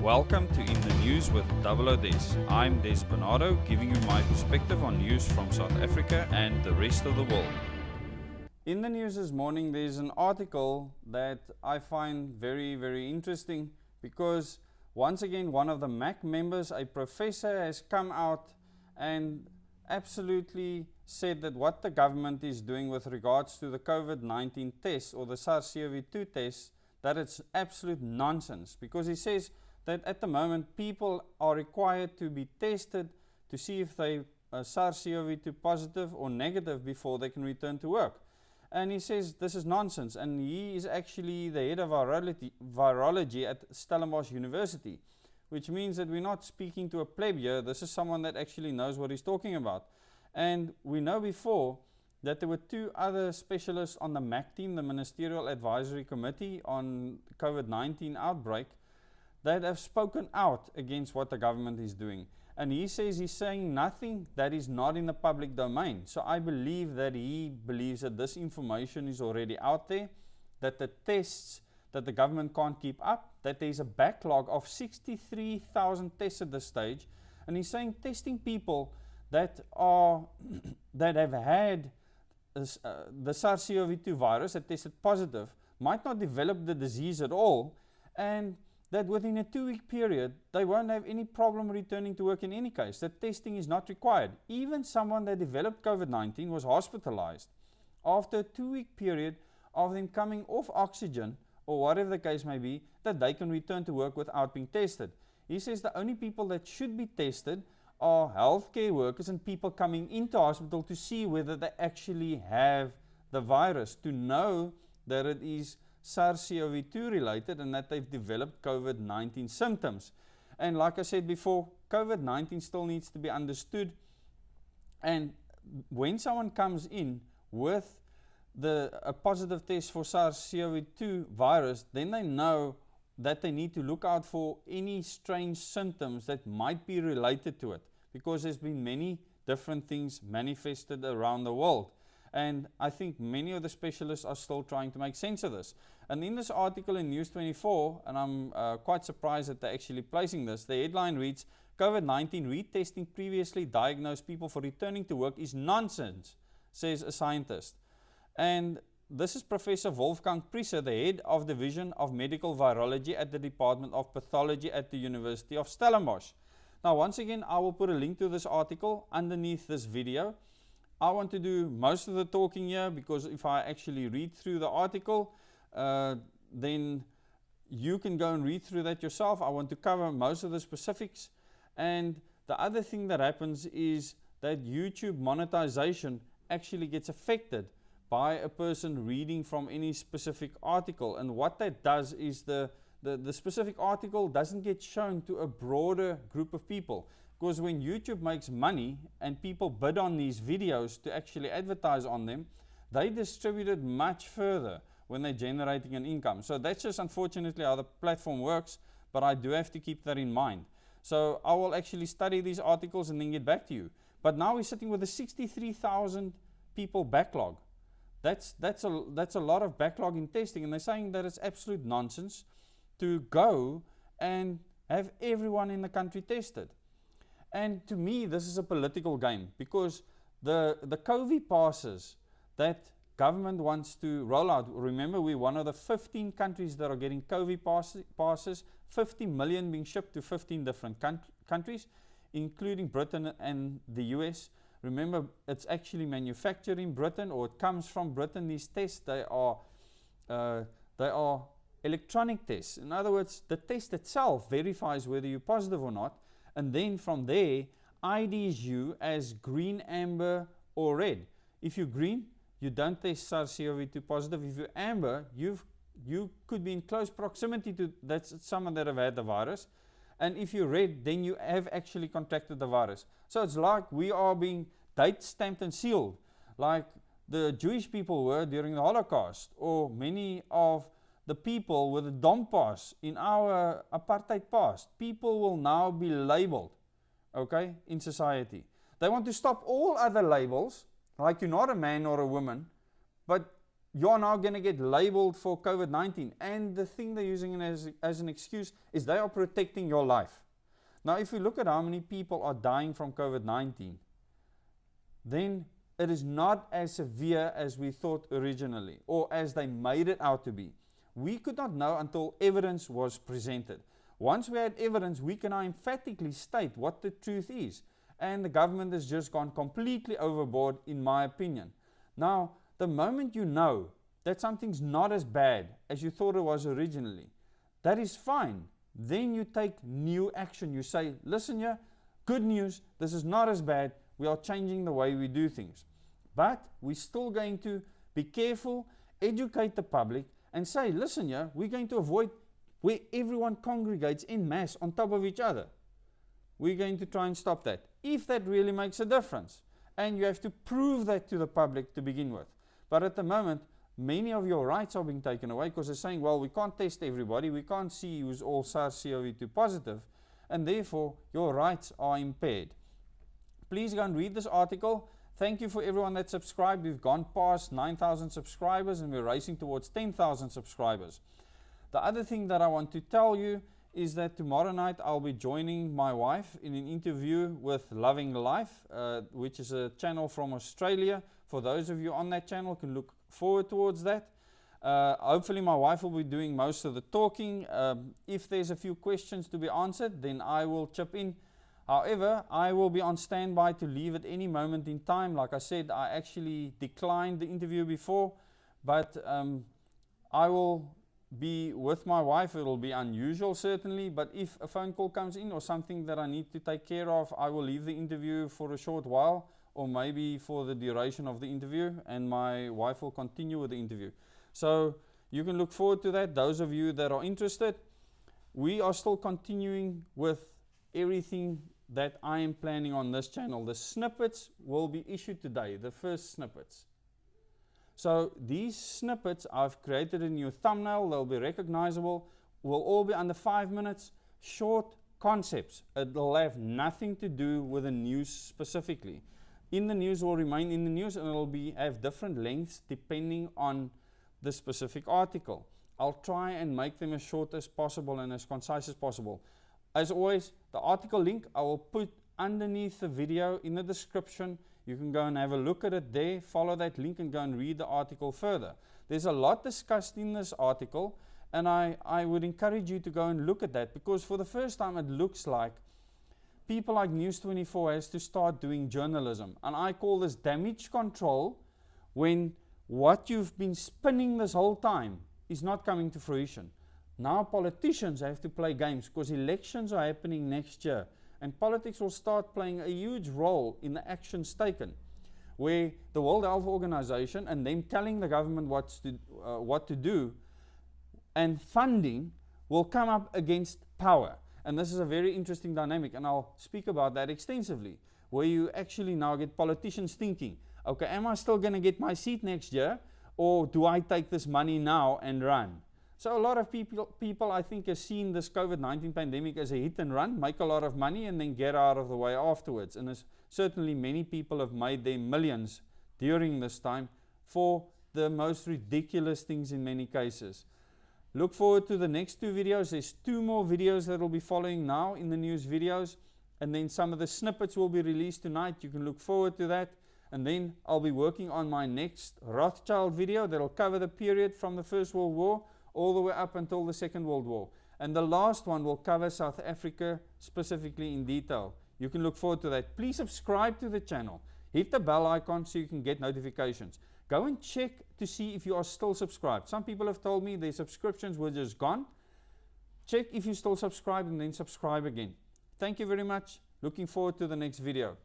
Welcome to In the News with Double O Des. I'm Des Bernardo, giving you my perspective on news from South Africa and the rest of the world. In the news this morning, there's an article that I find very interesting because once again, one of the MAC members, a professor, has come out and absolutely said that what the government is doing with regards to the COVID-19 test or the SARS-CoV-2 test, that it's absolute nonsense, because he says that at the moment people are required to be tested to see if they are SARS-CoV-2 positive or negative before they can return to work. And he says this is nonsense, and he is actually the head of virology at Stellenbosch University, which means that we're not speaking to a pleb here. This is someone that actually knows what he's talking about. And we know before that there were two other specialists on the MAC team, the Ministerial Advisory Committee on COVID-19 outbreak, that have spoken out against what the government is doing. And he says he's saying nothing that is not in the public domain. So I believe that he believes that this information is already out there, that the tests that the government can't keep up, that there's a backlog of 63,000 tests at this stage. And he's saying testing people that have had the SARS-CoV-2 virus that tested positive might not develop the disease at all, and that within a 2-week period, they won't have any problem returning to work in any case. That testing is not required. Even someone that developed COVID-19 was hospitalized after a 2-week period of them coming off oxygen, or whatever the case may be, that they can return to work without being tested. He says the only people that should be tested are healthcare workers and people coming into hospital to see whether they actually have the virus, to know that it is SARS-CoV-2 related and that they've developed COVID-19 symptoms. And like I said before, COVID-19 still needs to be understood. And when someone comes in with a positive test for SARS-CoV-2 virus, then they know that they need to look out for any strange symptoms that might be related to it, because there's been many different things manifested around the world. And I think many of the specialists are still trying to make sense of this. And in this article in News 24, and I'm quite surprised that they're actually placing this, the headline reads, COVID-19 retesting previously diagnosed people for returning to work is nonsense, says a scientist. And this is Professor Wolfgang Priesser, the head of Division of Medical Virology at the Department of Pathology at the University of Stellenbosch. Now, once again, I will put a link to this article underneath this video. I want to do most of the talking here, because if I actually read through the article, then you can go and read through that yourself. I want to cover most of the specifics. And the other thing that happens is that YouTube monetization actually gets affected by a person reading from any specific article. And what that does is the specific article doesn't get shown to a broader group of people. Because when YouTube makes money and people bid on these videos to actually advertise on them, they distribute it much further when they're generating an income. So that's just unfortunately how the platform works, but I do have to keep that in mind. So I will actually study these articles and then get back to you. But now we're sitting with a 63,000 people backlog. That's a lot of backlog in testing, and they're saying that it's absolute nonsense to go and have everyone in the country tested. And to me, this is a political game, because the COVID passes that government wants to roll out, remember we're one of the 15 countries that are getting COVID passes, 50 million being shipped to 15 different countries, including Britain and the US. Remember, it's actually manufactured in Britain, or it comes from Britain. These tests, they are electronic tests. In other words, the test itself verifies whether you're positive or not, and then from there, IDs you as green, amber, or red. If you're green, you don't test SARS-CoV-2 positive. If you're amber, you could be in close proximity to someone that have had the virus. And if you're red, then you have actually contracted the virus. So it's like we are being date stamped and sealed, like the Jewish people were during the Holocaust, or many of the people with the Dom pass in our apartheid past. People will now be labeled, okay, in society. They want to stop all other labels, like you're not a man or a woman, but you're now going to get labeled for COVID-19. And the thing they're using it as an excuse is they are protecting your life. Now, if we look at how many people are dying from COVID-19, then it is not as severe as we thought originally, or as they made it out to be. We could not know until evidence was presented. Once we had evidence, we can now emphatically state what the truth is. And the government has just gone completely overboard, in my opinion. Now, the moment you know that something's not as bad as you thought it was originally, that is fine. Then you take new action. You say, listen here, good news, this is not as bad. We are changing the way we do things. But we're still going to be careful, educate the public, and say, listen here, we're going to avoid where everyone congregates en masse on top of each other. We're going to try and stop that, if that really makes a difference. And you have to prove that to the public to begin with. But at the moment, many of your rights are being taken away because they're saying, well, we can't test everybody, we can't see who's all SARS-CoV-2 positive, and therefore your rights are impaired. Please go and read this article. Thank you for everyone that subscribed. We've gone past 9,000 subscribers and we're racing towards 10,000 subscribers. The other thing that I want to tell you is that tomorrow night I'll be joining my wife in an interview with Loving Life, which is a channel from Australia. For those of you on that channel, can look forward towards that. Hopefully my wife will be doing most of the talking. If there's a few questions to be answered, then I will chip in. However, I will be on standby to leave at any moment in time. Like I said, I actually declined the interview before, but I will be with my wife. It will be unusual certainly, but if a phone call comes in or something that I need to take care of, I will leave the interview for a short while, or maybe for the duration of the interview, and my wife will continue with the interview. So you can look forward to that. Those of you that are interested, we are still continuing with everything that I am planning on this channel. The snippets will be issued today, the first snippets. So these snippets, I've created a new thumbnail, they'll be recognizable, will all be under 5 minutes, short concepts. It will have nothing to do with the news specifically. In the news will remain in the news, and it will have different lengths depending on the specific article. I'll try and make them as short as possible and as concise as possible. As always, the article link I will put underneath the video in the description. You can go and have a look at it there, follow that link and go and read the article further. There's a lot discussed in this article, and I would encourage you to go and look at that, because for the first time it looks like people like News 24 has to start doing journalism. And I call this damage control, when what you've been spinning this whole time is not coming to fruition. Now politicians have to play games because elections are happening next year, and politics will start playing a huge role in the actions taken, where the World Health Organization and them telling the government what to do, and funding will come up against power. And this is a very interesting dynamic, and I'll speak about that extensively, where you actually now get politicians thinking, okay, am I still going to get my seat next year, or do I take this money now and run? So a lot of people I think have seen this COVID-19 pandemic as a hit and run, make a lot of money and then get out of the way afterwards. And certainly many people have made their millions during this time for the most ridiculous things in many cases. Look forward to the next 2 videos. There's 2 more videos that will be following now in the news videos, and then some of the snippets will be released tonight. You can look forward to that. And then I'll be working on my next Rothschild video that will cover the period from the First World War all the way up until the Second World War. And the last one will cover South Africa specifically in detail. You can look forward to that. Please subscribe to the channel. Hit the bell icon so you can get notifications. Go and check to see if you are still subscribed. Some people have told me their subscriptions were just gone. Check if you're still subscribed and then subscribe again. Thank you very much. Looking forward to the next video.